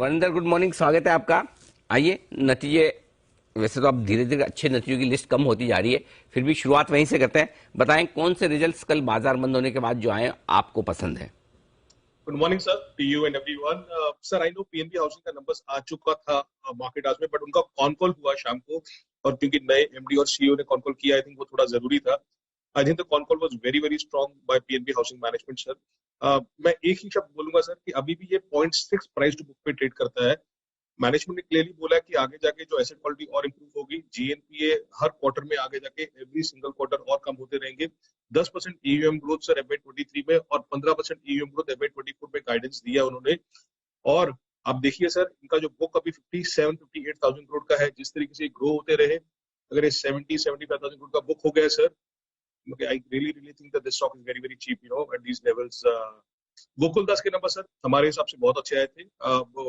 Varinder, good morning, स्वागत है आपका। आइए नतीजे, वैसे तो अब धीरे धीरे अच्छे नतीजों की लिस्ट कम होती जा रही है, फिर भी शुरुआत वहीं से करते हैं। बताएं कौन से रिजल्ट्स कल बाजार बंद होने के बाद जो आए आपको पसंद है। Good morning sir, to you and everyone. Sir I know PNB housing का नंबर्स आ चुका था मार्केट आज में, बट उनका कॉन कॉल हुआ शाम को, और क्योंकि नए एमडी और सीईओ ने कॉन कॉल किया, आई थिंक वो थोड़ा जरूरी था। I think the con call was very very strong by PNB housing management sir. मैं एक ही शब्द बोलूंगा सर कि अभी भी ये 0.6 प्राइस टू बुक पे ट्रेड करता है। मैनेजमेंट ने क्लियरली बोला है कि आगे जाके जो एसेट क्वालिटी और इंप्रूव होगी, जीएनपीए हर क्वार्टर में आगे जाके एवरी सिंगल क्वार्टर और कम होते रहेंगे। 10% ईयूएम ग्रोथ सर एफवाई 23 में और 15% ईयूएम ग्रोथ एफवाई 24 में गाइडेंस दिया उन्होंने। और आप देखिए सर, इनका जो बुक अभी 57-58,000 करोड़ का है, जिस तरीके से ग्रो होते रहे, अगर ये 70-75,000 करोड़ का बुक हो गया sir, I really think that this stock is very very cheap, at these levels. Gokul Das के नंबर सर हमारे हिसाब से बहुत अच्छे आए थे।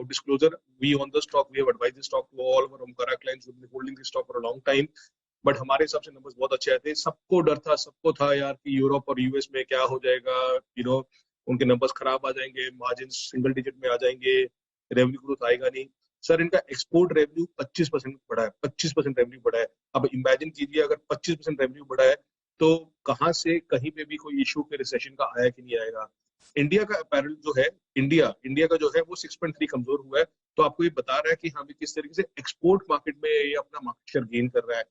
Disclosure, we own the stock, we have advised the stock to all our Omkara clients, we have been holding this stock for a long time. But हमारे हिसाब से नंबर्स बहुत अच्छे आए थे। सबको डर था, सबको था यार कि यूरोप और यूएस में क्या हो जाएगा, उनके नंबर्स खराब आ जाएंगे, मार्जिन सिंगल डिजिट में आ जाएंगे, रेवेन्यू ग्रोथ आएगा नहीं। सर इनका एक्सपोर्ट रेवेन्यू 25% बढ़ा है, 25% रेवेन्यू बढ़ा है। अब इमेजिन कीजिए अगर 25% रेवेन्यू बढ़ा है तो कहां से कहीं पे भी कोई इशू के रिसेशन का आया कि नहीं आएगा। इंडिया का अपैरल जो है, इंडिया का जो है वो 6.3 कमजोर हुआ है। तो आपको ये बता रहा है कि हाँ भी किस तरीके से एक्सपोर्ट मार्केट में ये अपना मार्केट शेयर गेन कर रहा है।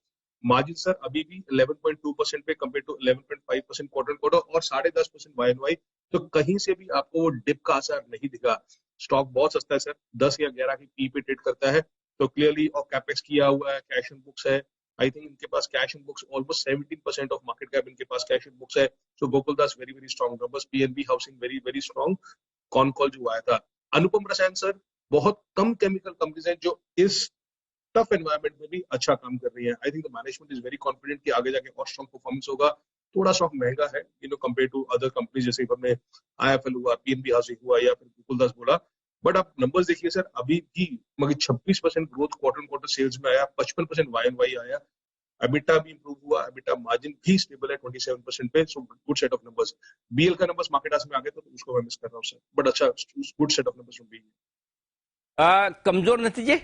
मार्जिन सर अभी भी 11.2% पे कंपेयर टू 11.5% क्वार्टर क्वार्टर और 10.5% YoY। तो कहीं से भी आपको वो डिप का असर नहीं दिखा। स्टॉक बहुत सस्ता है सर, 10 या 11 की पी पे ट्रेड करता है। तो क्लियरली और कैपेक्स किया हुआ है, कैश एंड बुक्स है। आई थिंक इनके पास cash and books almost 17% of market cap, इनके पास कैश एंड बुक्स है। So Gokul Das very very strong numbers, PNB housing very very strong. Con call जो आया था, अनुपम रसायन सर, बहुत कम केमिकल कंपनीज हैं जो इस टफ एनवायरनमेंट में भी अच्छा काम कर रही है। I think the management is very confident कि आगे जाके और स्ट्रॉन्ग परफॉर्मेंस होगा। थोड़ा स्टॉक महंगा है कंपेयर टू अदर कंपनीज, जैसे हमने आईएफएल हुआ, पीएनबी हाउसिंग हुआ या फिर गोकुलदास बोला। बट आप नंबर्स देखिए सर, अभी भी मगर 26% ग्रोथ क्वार्टर क्वार्टर सेल्स में आया, 55% वाई आया, एबिटा भी इंप्रूव हुआ, एबिटा मार्जिन भी स्टेबल है 27% पे। So good set of numbers. BL का नंबर्स मार्केट आज में आ गए तो उसको मैं मिस कर रहा हूँ सर, बट अच्छा good set of numbers from BL. कमजोर नतीजे,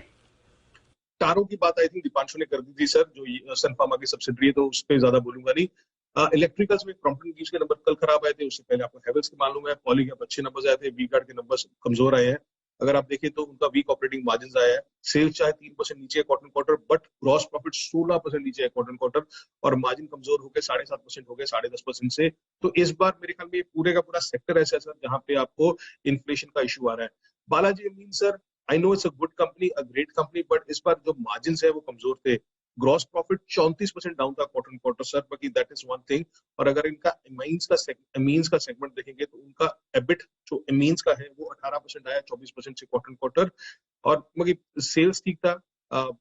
तारों की बात आई थिंक दीपांशु ने कर दी थी सर, जो सन फार्मा की सब्सिडरी है, तो उस पर ज्यादा बोलूंगा नहीं। इलेक्ट्रिकल्स में क्रॉम्पटन गिव्स के नंबर कल खराब आए थे, उससे पहले आपको हैवेल्स के मालूम है, पॉलीकैब अच्छे नंबर आए थे, वी गार्ड के नंबर कमजोर आए हैं। अगर आप देखें तो उनका वीक ऑपरेटिंग मार्जिन आया है। सेल्स चाहे 3% नीचे है quarter quarter, but gross profit 16% नीचे है क्वार्टर क्वार्टर, और मार्जिन कमजोर होकर 7.5% हो गए 10.5% से। तो इस बार मेरे ख्याल में पूरे का पूरा सेक्टर ऐसा है सर जहां पे आपको इन्फ्लेशन का इशू आ रहा है। Balaji Amin sir, I know it's a good company, a great company, but इस बार जो मार्जिन है वो कमजोर थे। ग्रॉस प्रॉफिट 34% डाउन था क्वार्टर क्वार्टर सर, बाकी दैट इज वन थिंग। और अगर इनका एमीन्स का सेगमेंट देखेंगे तो उनका एबिट जो एमीन्स का है वो 18% आया, 24% से क्वार्टर क्वार्टर। और मगर सेल्स ठीक था,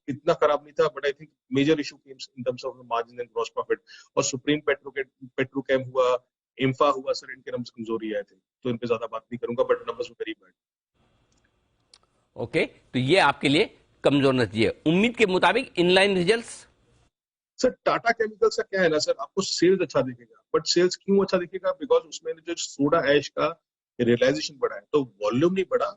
इतना खराब नहीं था, but I think major issue comes in terms of margin and gross profit. और सुप्रीम पेट्रोकेम हुआ, इंफा हुआ सर, इनके नंबर कमजोरी आए थे, तो इन पे ज्यादा बात नहीं करूंगा, but numbers very bad. Okay, तो ये आपके लिए कमजोर नतीजे। उम्मीद के मुताबिक inline results. Sir Tata chemicals का क्या है ना सर, आपको सेल्स अच्छा दिखेगा, बट सेल्स क्यों अच्छा दिखेगा, बिकॉज उसमें जो सोडा ऐश का रियलाइजेशन बढ़ा है, तो वॉल्यूम नहीं बढ़ा,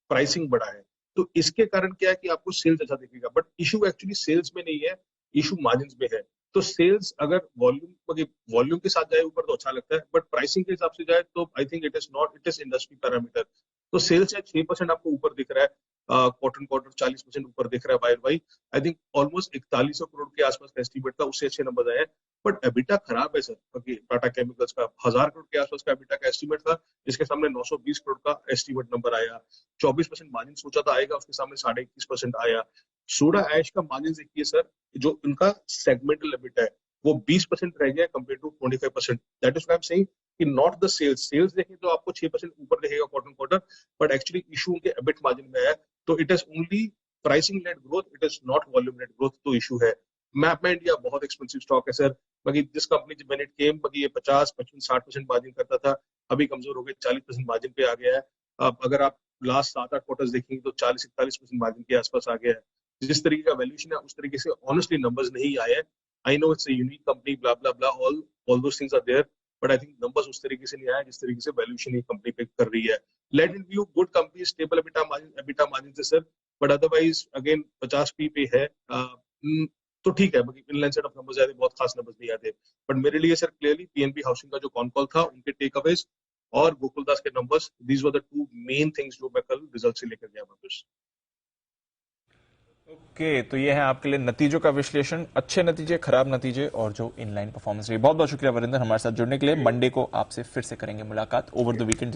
प्राइसिंग बढ़ा है। तो इसके कारण क्या है कि आपको सेल्स अच्छा दिखेगा, बट इशू एक्चुअली सेल्स में नहीं है, इशू मार्जिन में है। तो सेल्स अगर वॉल्यूम के साथ जाए ऊपर तो अच्छा लगता है, बट प्राइसिंग के हिसाब से जाए तो I think it is not, it is industry parameter. तो सेल्स है 6% आपको ऊपर दिख रहा है, क्वार्टर क्वार्टर 40% ऊपर दिख रहा है Y Y. I think almost 4100 crore के आसपास का एस्टीमेट था, उससे अच्छे नंबर आए हैं। बट एबिटा खराब है सर, क्योंकि टाटा केमिकल्स का 1000 करोड़ के आसपास का एबिटा का एस्टीमेट था, जिसके सामने 920 करोड़ का एस्टीमेट नंबर आया। 24% मार्जिन सोचा था आएगा, उसके सामने 21.5% आया। सोडा ऐश का मार्जिन देखिए सर, जो उनका सेगमेंटल एबिटा है वो 20% रह गया compare to 25%। That is why I am saying कि नॉट द सेल्स देखें तो आपको 6% ऊपर दिखेगा quarter quarter, but actually issue उनके एबिट मार्जिन में है। तो it is only pricing led growth, it is not volume led growth, तो इशू है। मैप इंडिया बहुत एक्सपेंसिव स्टॉक है सर, बाकी दिस कंपनी जब मैंने केम बाकी ये 50, 55, 60% मार्जिन करता था, अभी कमजोर हो गए, 40% मार्जिन पे आ गया है। अब अगर आप लास्ट 7-8 क्वार्टर्स देखेंगे तो 40-41% मार्जिन के आसपास आ गया है। जिस तरीके का वैल्यूएशन है उस तरीके से ऑनेस्टली नंबर्स नहीं आए हैं। I know it's a unique company, blah blah blah, all those things are there, but I think numbers उस तरीके से नहीं आया जिस तरीके से वैल्यूएशन ये कंपनी पे कर रही है। Let it view good company, stable EBITDA margin से sir, but otherwise again 50p पे है, तो ठीक है, इनलाइन सेट ऑफ नंबर्स आए थे, बहुत खास नंबर्स नहीं आते, बट मेरे लिए सर क्लियरली पीएनबी हाउसिंग का जो कॉन कॉल था, उनके टेक अवेज और गोकुलदास के numbers, these were the two main things जो मैं कल रिजल्ट से लेकर गया वापस। ओके, तो ये है आपके लिए नतीजों का विश्लेषण, अच्छे नतीजे, खराब नतीजे और जो इनलाइन परफॉर्मेंस रही। बहुत बहुत शुक्रिया वरिंदर हमारे साथ जुड़ने के लिए। मंडे को आपसे फिर से करेंगे मुलाकात ओवर द वीकेंड।